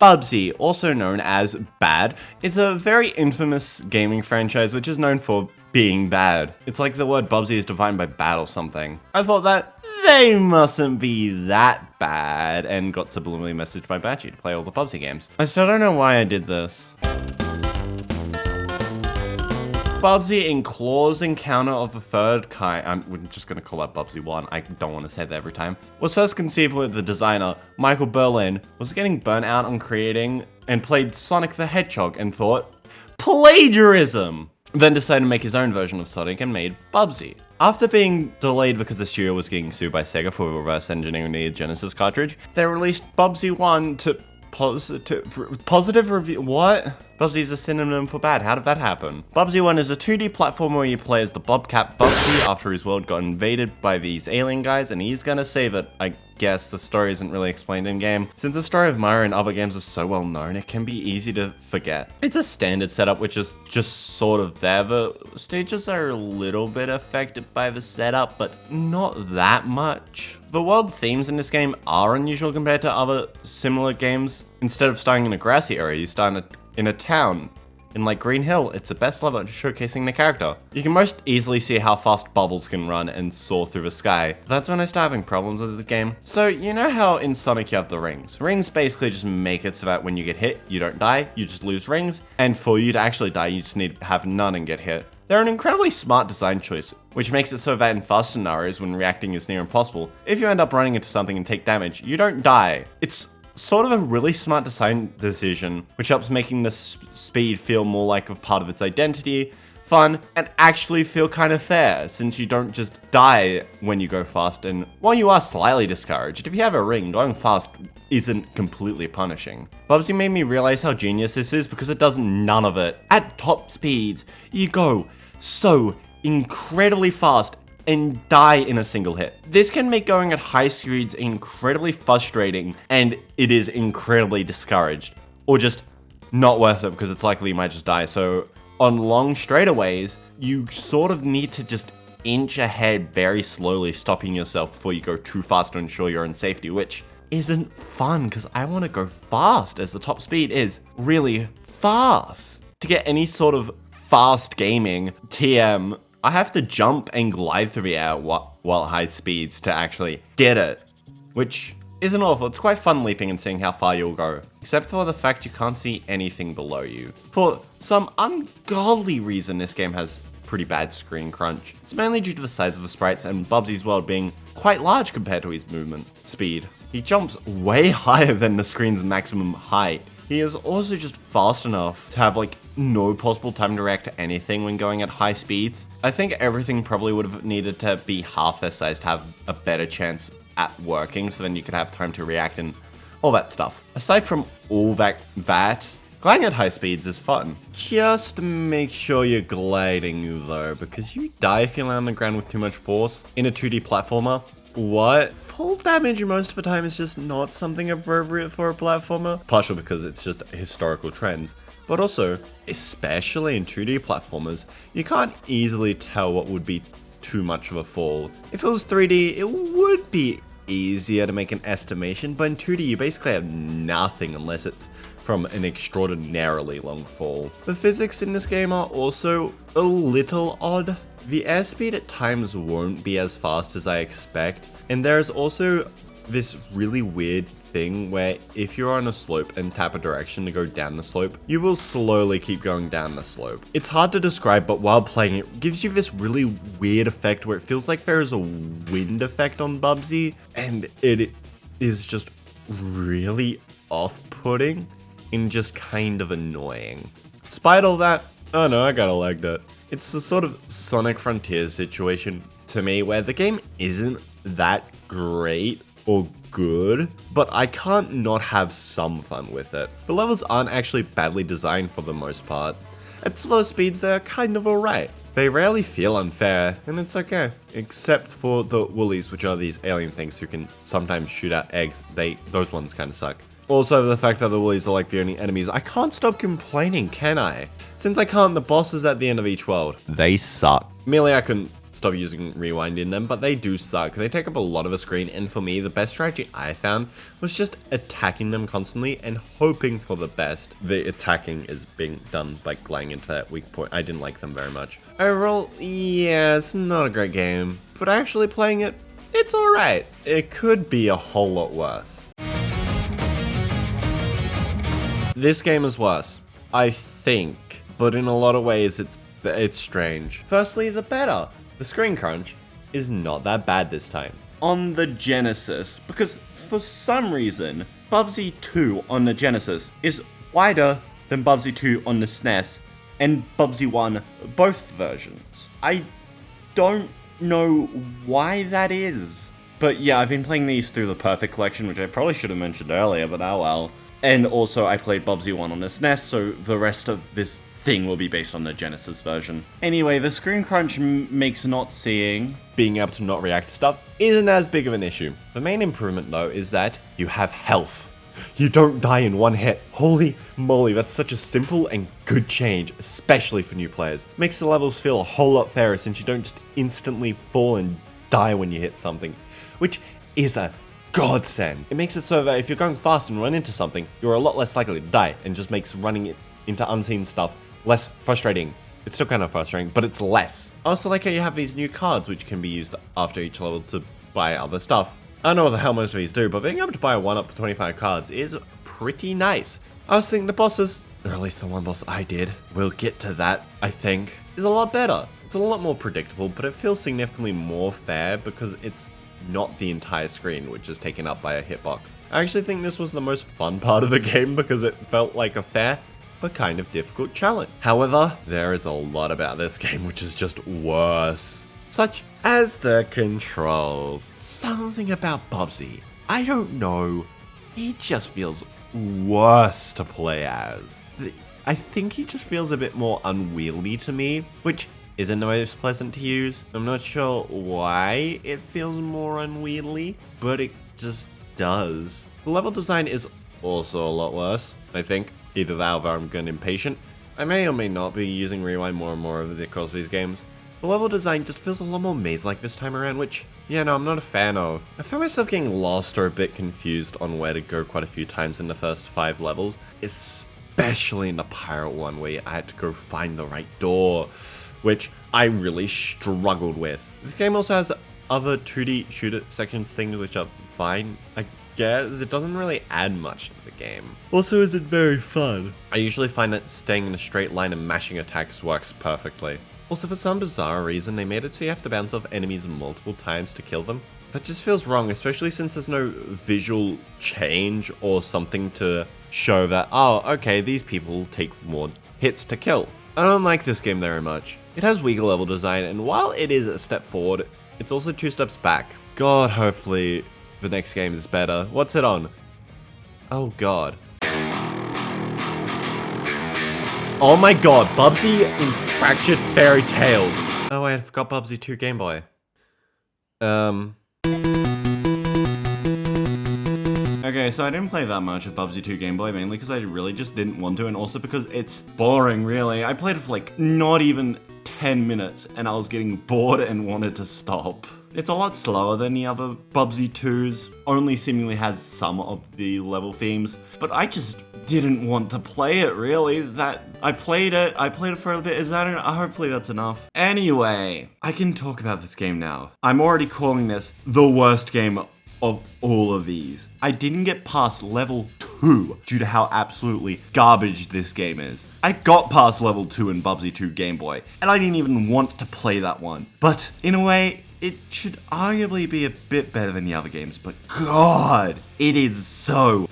Bubsy, also known as Bad, is a very infamous gaming franchise which is known for being bad. It's like the word Bubsy is defined by bad or something. I thought that they mustn't be that bad and got subliminally messaged by Batchy to play all the Bubsy games. I still don't know why I did this. Bubsy in Claw's encounter of the third kind, we're just gonna call that Bubsy 1, I don't want to say that every time, was first conceived with the designer, Michael Berlin, was getting burnt out on creating and played Sonic the Hedgehog and thought, plagiarism! Then decided to make his own version of Sonic and made Bubsy. After being delayed because the studio was getting sued by Sega for reverse engineering the Genesis cartridge, they released Bubsy 1 to positive review. What? Bubsy is a synonym for bad. How did that happen? Bubsy 1 is a 2D platformer where you play as the bobcat Bubsy after his world got invaded by these alien guys and he's gonna save it. I guess the story isn't really explained in game. Since the story of Mario and other games is so well known, it can be easy to forget. It's a standard setup which is just sort of there. The stages are a little bit affected by the setup, but not that much. The world themes in this game are unusual compared to other similar games. Instead of starting in a grassy area, you start in a town. In like Green Hill, it's the best level at showcasing the character. You can most easily see how fast bubbles can run and soar through the sky. That's when I start having problems with the game. So you know how in Sonic you have the rings? Rings basically just make it so that when you get hit, you don't die, you just lose rings. And for you to actually die, you just need to have none and get hit. They're an incredibly smart design choice, which makes it so that in fast scenarios when reacting is near impossible, if you end up running into something and take damage, you don't die. It's sort of a really smart design decision, which helps making the speed feel more like a part of its identity, fun, and actually feel kind of fair, since you don't just die when you go fast, and while you are slightly discouraged, if you have a ring, going fast isn't completely punishing. Bubsy made me realize how genius this is because it does none of it. At top speeds, you go so incredibly fast and die in a single hit. This can make going at high speeds incredibly frustrating, and it is incredibly discouraged, or just not worth it because it's likely you might just die. So on long straightaways, you sort of need to just inch ahead very slowly, stopping yourself before you go too fast to ensure you're in safety, which isn't fun because I want to go fast as the top speed is really fast. To get any sort of fast gaming TM, I have to jump and glide through the air while at high speeds to actually get it, which isn't awful. It's quite fun leaping and seeing how far you'll go, except for the fact you can't see anything below you. For some ungodly reason, this game has pretty bad screen crunch. It's mainly due to the size of the sprites and Bubsy's world being quite large compared to his movement speed. He jumps way higher than the screen's maximum height. He is also just fast enough to have like no possible time to react to anything when going at high speeds. I think everything probably would have needed to be half their size to have a better chance at working, so then you could have time to react and all that stuff. Aside from all that, gliding at high speeds is fun. Just make sure you're gliding though, because you die if you land on the ground with too much force in a 2D platformer. What? Full damage most of the time is just not something appropriate for a platformer. Partially because it's just historical trends. But also, especially in 2D platformers, you can't easily tell what would be too much of a fall. If it was 3D, it would be easier to make an estimation, but in 2D you basically have nothing unless it's from an extraordinarily long fall. The physics in this game are also a little odd. The airspeed at times won't be as fast as I expect, and there's also this really weird thing where if you're on a slope and tap a direction to go down the slope, you will slowly keep going down the slope. It's hard to describe, but while playing it gives you this really weird effect where it feels like there is a wind effect on Bubsy, and it is just really off-putting and just kind of annoying. Despite all that, oh no, I kinda liked it. It's the sort of Sonic Frontiers situation to me where the game isn't that great or good, but I can't not have some fun with it. The levels aren't actually badly designed for the most part. At slow speeds, they're kind of alright. They rarely feel unfair, and it's okay. Except for the woolies, which are these alien things who can sometimes shoot out eggs. Those ones kinda suck. Also, the fact that the woolies are like the only enemies, I can't stop complaining, can I? Since I can't, the bosses at the end of each world, they suck. Merely I couldn't stop using rewind in them, but they do suck. They take up a lot of a screen, and for me, the best strategy I found was just attacking them constantly and hoping for the best. The attacking is being done by gliding into that weak point. I didn't like them very much. Overall, yeah, it's not a great game, but actually playing it, it's alright. It could be a whole lot worse. This game is worse, I think, but in a lot of ways it's strange. Firstly, the beta. The screen crunch is not that bad this time. On the Genesis, because for some reason, Bubsy 2 on the Genesis is wider than Bubsy 2 on the SNES and Bubsy 1, both versions. I don't know why that is. But yeah, I've been playing these through the Perfect Collection, which I probably should have mentioned earlier, but oh well. And also, I played Bubsy 1 on the SNES, so the rest of this thing will be based on the Genesis version. Anyway, the screen crunch makes not seeing, being able to not react to stuff, isn't as big of an issue. The main improvement, though, is that you have health. You don't die in one hit. Holy moly, that's such a simple and good change, especially for new players. Makes the levels feel a whole lot fairer since you don't just instantly fall and die when you hit something, which is a godsend. It makes it so that if you're going fast and run into something, you're a lot less likely to die, and just makes running it into unseen stuff less frustrating. It's still kind of frustrating, but it's less. I also like how you have these new cards which can be used after each level to buy other stuff. I don't know what the hell most of these do, but being able to buy a 1-up for 25 cards is pretty nice. I was thinking the bosses, or at least the one boss I did, we'll get to that, I think, is a lot better. It's a lot more predictable, but it feels significantly more fair because it's not the entire screen, which is taken up by a hitbox. I actually think this was the most fun part of the game because it felt like a fair but kind of difficult challenge. However, there is a lot about this game which is just worse, such as the controls. Something about Bubsy, I don't know, he just feels worse to play as. I think he just feels a bit more unwieldy to me, which isn't the most pleasant to use. I'm not sure why it feels more unwieldy, but it just does. The level design is also a lot worse, I think. Either that or I'm getting impatient. I may or may not be using rewind more and more over the course of these games. The level design just feels a lot more maze-like this time around, which, yeah, no, I'm not a fan of. I found myself getting lost or a bit confused on where to go quite a few times in the first 5 levels, especially in the pirate one where I had to go find the right door, which I really struggled with. This game also has other 2D shooter sections things which are fine, I guess. It doesn't really add much to the game. Also isn't very fun. I usually find that staying in a straight line and mashing attacks works perfectly. Also, for some bizarre reason, they made it so you have to bounce off enemies multiple times to kill them. That just feels wrong, especially since there's no visual change or something to show that, oh, okay, these people take more hits to kill. I don't like this game very much. It has weaker level design, and while it is a step forward, it's also 2 steps back. God, hopefully the next game is better. What's it on? Oh god. Oh my god, Bubsy in Fractured Fairy Tales. Oh wait, I forgot Bubsy 2 Game Boy. Okay, so I didn't play that much of Bubsy 2 Game Boy, mainly because I really just didn't want to, and also because it's boring, really. I played it for like not even 10 minutes, and I was getting bored and wanted to stop. It's a lot slower than the other Bubsy 2s, only seemingly has some of the level themes, but I just didn't want to play it, really. I played it for a bit. Hopefully that's enough. Anyway, I can talk about this game now. I'm already calling this the worst game of all of these. I didn't get past level 2 due to how absolutely garbage this game is. I got past level 2 in Bubsy 2 Game Boy, and I didn't even want to play that one. But in a way, it should arguably be a bit better than the other games, but god, it is so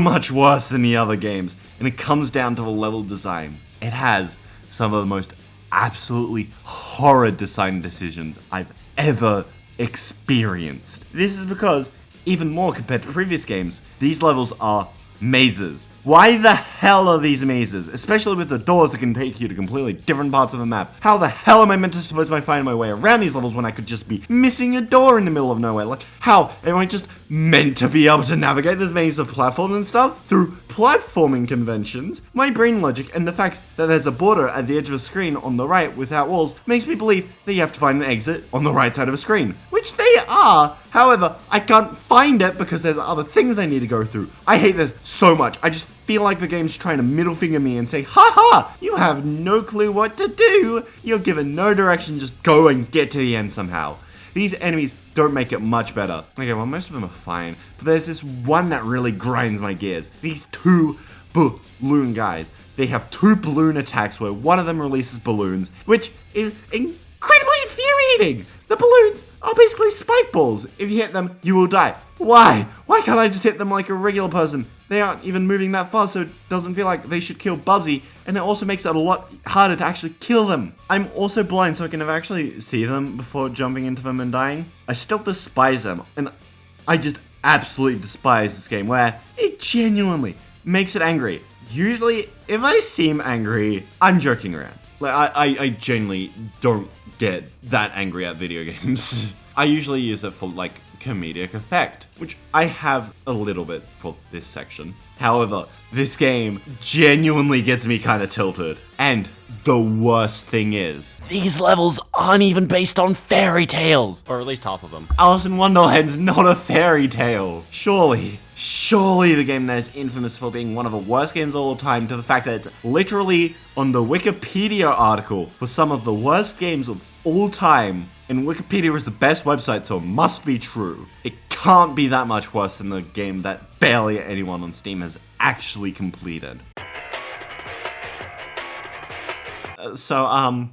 much worse than the other games, and it comes down to the level design. It has some of the most absolutely horrid design decisions I've ever experienced. This is because, even more compared to previous games, these levels are mazes. Why the hell are these mazes? Especially with the doors that can take you to completely different parts of the map. How the hell am I meant to supposed to find my way around these levels when I could just be missing a door in the middle of nowhere? Like, how am I just meant to be able to navigate this maze of platforms and stuff? Through platforming conventions, my brain logic and the fact that there's a border at the edge of a screen on the right without walls makes me believe that you have to find an exit on the right side of a screen. Which they are. However, I can't find it because there's other things I need to go through. I hate this so much. I just feel like the game's trying to middle finger me and say, haha, you have no clue what to do. You're given no direction, just go and get to the end somehow. These enemies don't make it much better. Okay, well, most of them are fine, but there's this one that really grinds my gears. These two balloon guys. They have two balloon attacks where one of them releases balloons, which is incredibly infuriating. The balloons are basically spike balls. If you hit them, you will die. Why? Why can't I just hit them like a regular person? They aren't even moving that fast, so it doesn't feel like they should kill Bubsy, and it also makes it a lot harder to actually kill them. I'm also blind, so I can never actually see them before jumping into them and dying. I still despise them, and I just absolutely despise this game, where it genuinely makes it angry. Usually, if I seem angry, I'm joking around. Like, I genuinely don't get that angry at video games. I usually use it for, like, comedic effect, which I have a little bit for this section. However, this game genuinely gets me kind of tilted. And the worst thing is, these levels aren't even based on fairy tales. Or at least half of them. Alice in Wonderland's not a fairy tale. Surely the game that is infamous for being one of the worst games of all time, to the fact that it's literally on the Wikipedia article for some of the worst games of all time. And Wikipedia is the best website, so it must be true. It can't be that much worse than the game that barely anyone on Steam has actually completed. I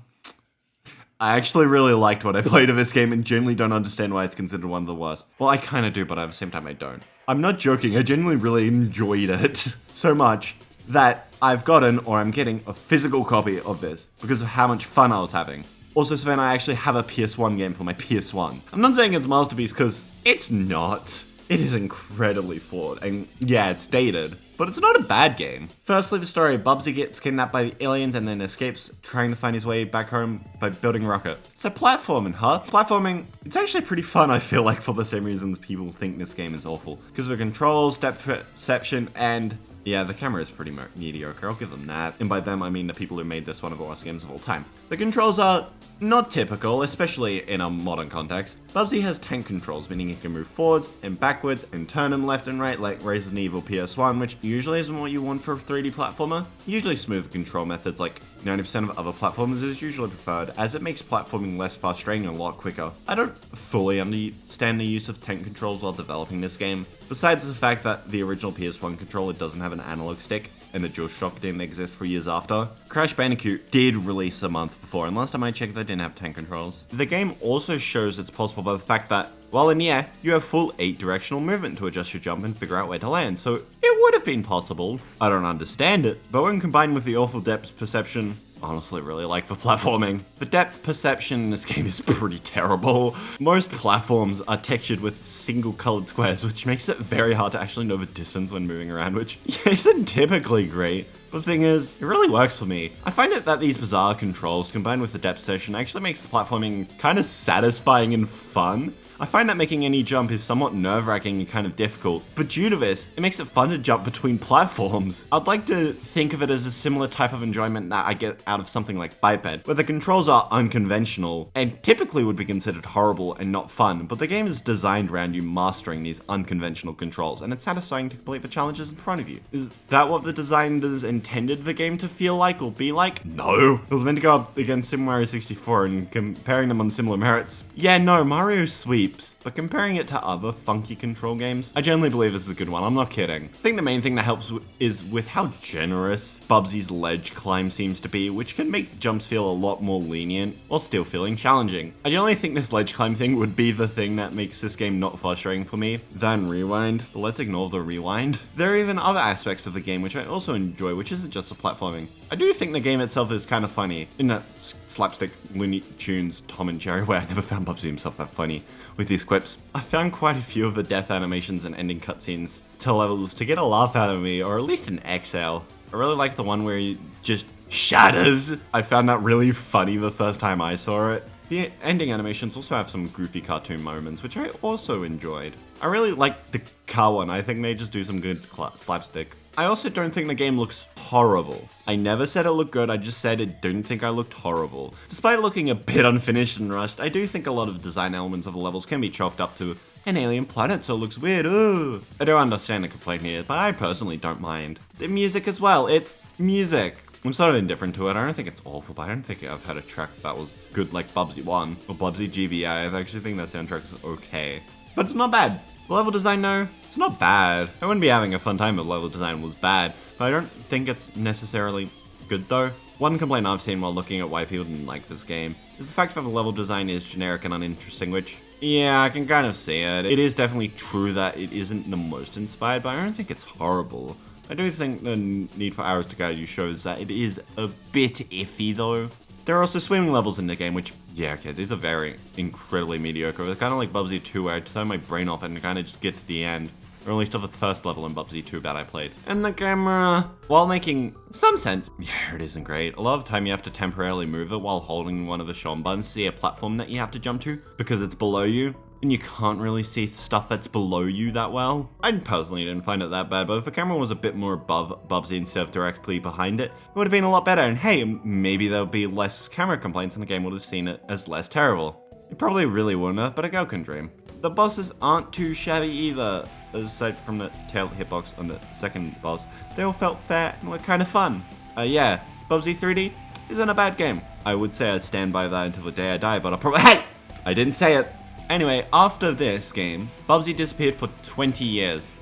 actually really liked what I played of this game and genuinely don't understand why it's considered one of the worst. Well, I kind of do, but at the same time I don't. I'm not joking, I genuinely really enjoyed it so much that I've gotten, or I'm getting, a physical copy of this because of how much fun I was having. Also, Sven, I actually have a PS1 game for my PS1. I'm not saying it's a masterpiece because it's not. It is incredibly flawed, and yeah, it's dated, but it's not a bad game. Firstly, the story, Bubsy gets kidnapped by the aliens and then escapes, trying to find his way back home by building a rocket. So platforming, huh? Platforming, it's actually pretty fun, I feel like, for the same reasons people think this game is awful. Because of the controls, depth perception, and yeah, the camera is pretty mediocre, I'll give them that. And by them, I mean the people who made this one of the worst games of all time. The controls are not typical, especially in a modern context. Bubsy has tank controls, meaning he can move forwards and backwards and turn them left and right like Resident Evil PS1, which usually isn't what you want for a 3D platformer. Usually smooth control methods like 90% of other platformers is usually preferred, as it makes platforming less frustrating and a lot quicker. I don't fully understand the use of tank controls while developing this game, besides the fact that the original PS1 controller doesn't have an analog stick, and the DualShock didn't exist for years after. Crash Bandicoot did release a month before, and last time I checked they didn't have tank controls. The game also shows it's possible by the fact that, while in the air, you have full 8 directional movement to adjust your jump and figure out where to land, so it would have been possible. I don't understand it, but when combined with the awful depth perception, honestly really like the platforming. The depth perception in this game is pretty terrible. Most platforms are textured with single colored squares, which makes it very hard to actually know the distance when moving around, which isn't typically great. But the thing is, it really works for me. I find it that these bizarre controls combined with the depth perception actually makes the platforming kind of satisfying and fun. I find that making any jump is somewhat nerve-wracking and kind of difficult, but due to this, it makes it fun to jump between platforms. I'd like to think of it as a similar type of enjoyment that I get out of something like Biped, where the controls are unconventional and typically would be considered horrible and not fun, but the game is designed around you mastering these unconventional controls, and it's satisfying to complete the challenges in front of you. Is that what the designers intended the game to feel like or be like? No. It was meant to go up against Super Mario 64 and comparing them on similar merits. Yeah, no, Mario's sweet. But comparing it to other funky control games, I genuinely believe this is a good one, I'm not kidding. I think the main thing that helps is with how generous Bubsy's ledge climb seems to be, which can make the jumps feel a lot more lenient, while still feeling challenging. I generally think this ledge climb thing would be the thing that makes this game not frustrating for me than rewind, but let's ignore the rewind. There are even other aspects of the game which I also enjoy, which isn't just the platforming. I do think the game itself is kind of funny, in that slapstick Looney Tunes Tom and Jerry way. I never found Bubsy himself that funny. with these quips. I found quite a few of the death animations and ending cutscenes to levels to get a laugh out of me, or at least an exhale. I really like the one where he just shatters. I found that really funny the first time I saw it. The ending animations also have some goofy cartoon moments, which I also enjoyed. I really like the car one. I think they just do some good slapstick. I also don't think the game looks horrible. I never said it looked good, I just said it didn't think I looked horrible. Despite looking a bit unfinished and rushed, I do think a lot of design elements of the levels can be chalked up to an alien planet, so it looks weird. Ooh. I do understand the complaint here, but I personally don't mind. The music as well, it's music. I'm sort of indifferent to it. I don't think it's awful, but I don't think I've had a track that was good like Bubsy 1 or Bubsy GBI. I actually think that soundtrack is okay. But it's not bad. The level design, no, it's not bad. I wouldn't be having a fun time if level design was bad, but I don't think it's necessarily good though. One complaint I've seen while looking at why people didn't like this game is the fact that the level design is generic and uninteresting, which, yeah, I can kind of see it. It is definitely true that it isn't the most inspired, but I don't think it's horrible. I do think the Need for Arrows to Guide You shows that it is a bit iffy though. There are also swimming levels in the game, which, yeah, okay, these are very incredibly mediocre. They're kind of like Bubsy 2, where I turn my brain off and kind of just get to the end. Or at least to the first level in Bubsy 2 that I played. And the camera, while making some sense, yeah, it isn't great. A lot of the time you have to temporarily move it while holding one of the Sean buttons to see a platform that you have to jump to, because it's below you. And you can't really see stuff that's below you that well. I personally didn't find it that bad, but if the camera was a bit more above Bubsy instead of directly behind it, it would have been a lot better. And hey, maybe there would be less camera complaints and the game would have seen it as less terrible. It probably really wouldn't have, but a girl can dream. The bosses aren't too shabby either, aside from the tailed hitbox on the second boss. They all felt fair and were kind of fun. Yeah, Bubsy 3D isn't a bad game. I would say I'd stand by that until the day I die, but I'll probably— hey! I didn't say it. Anyway, after this game, Bubsy disappeared for 20 years.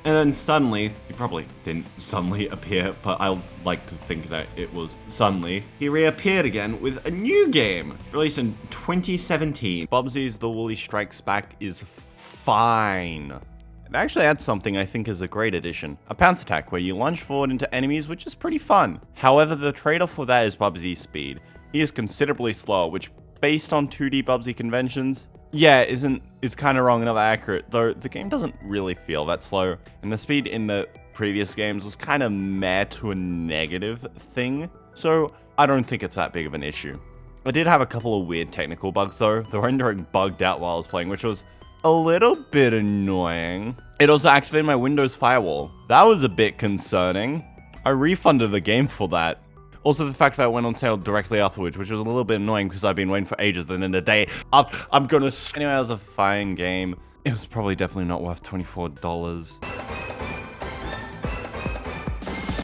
And then suddenly, he probably didn't suddenly appear, but I like to think that it was suddenly, he reappeared again with a new game, released in 2017. Bubsy's The Woolly Strikes Back is fine. It actually adds something I think is a great addition. A pounce attack where you lunge forward into enemies, which is pretty fun. However, the trade-off for that is Bubsy's speed. He is considerably slower, which based on 2D Bubsy conventions, yeah, it's kind of wrong and not accurate, though the game doesn't really feel that slow, and the speed in the previous games was kind of meh to a negative thing, so I don't think it's that big of an issue. I did have a couple of weird technical bugs though. The rendering bugged out while I was playing, which was a little bit annoying. It also activated my Windows firewall. That was a bit concerning. I refunded the game for that. Also, the fact that it went on sale directly afterwards, which was a little bit annoying because I've been waiting for ages, and in a day, I'm gonna— anyway, it was a fine game. It was probably definitely not worth $24.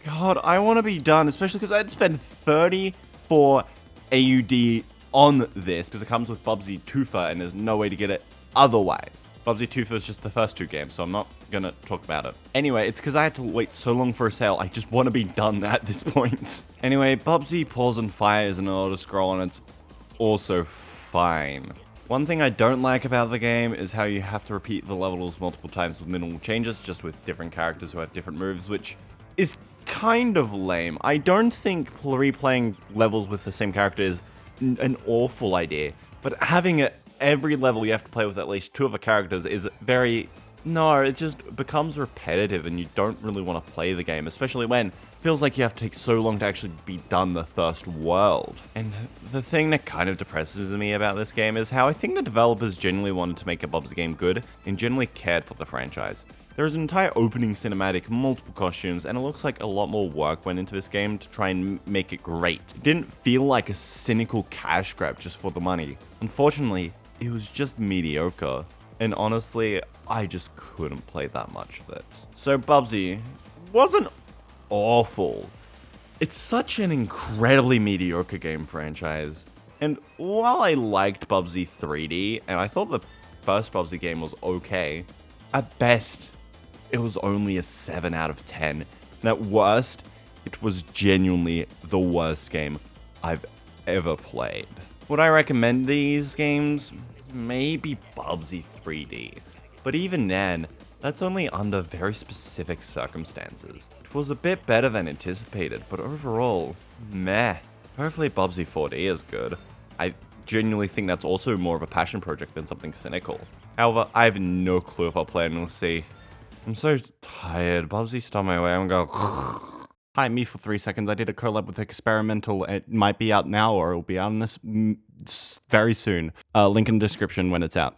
God, I want to be done, especially because I'd spent 34 AUD on this, because it comes with Bubsy Toofer, and there's no way to get it otherwise. Bubsy Toofer is just the first two games, so I'm not gonna talk about it. Anyway, it's because I had to wait so long for a sale, I just want to be done at this point. Anyway, Bubsy Paws and Fire is an auto scroll, and it's also fine. One thing I don't like about the game is how you have to repeat the levels multiple times with minimal changes, just with different characters who have different moves, which is kind of lame. I don't think replaying levels with the same character is an awful idea, but having it every level you have to play with at least two of the characters is very— no, it just becomes repetitive and you don't really want to play the game, especially when it feels like you have to take so long to actually be done the first world. And the thing that kind of depresses me about this game is how I think the developers genuinely wanted to make a Bubsy game good and genuinely cared for the franchise. There's an entire opening cinematic, multiple costumes, and it looks like a lot more work went into this game to try and make it great. It didn't feel like a cynical cash grab just for the money. Unfortunately, it was just mediocre. And honestly, I just couldn't play that much of it. So Bubsy wasn't awful. It's such an incredibly mediocre game franchise. And while I liked Bubsy 3D, and I thought the first Bubsy game was okay, at best, it was only a 7 out of 10. And at worst, it was genuinely the worst game I've ever played. Would I recommend these games? Maybe Bubsy 3D. But even then, that's only under very specific circumstances. It was a bit better than anticipated, but overall, meh. Hopefully Bubsy 4D is good. I genuinely think that's also more of a passion project than something cynical. However, I have no clue if I'll play it, and we'll see. I'm so tired. Bubsy stopped my way. I'm going Hi, me for 3 seconds. I did a collab with Experimental. It might be out now, or it'll be out in this very soon. Link in the description when it's out.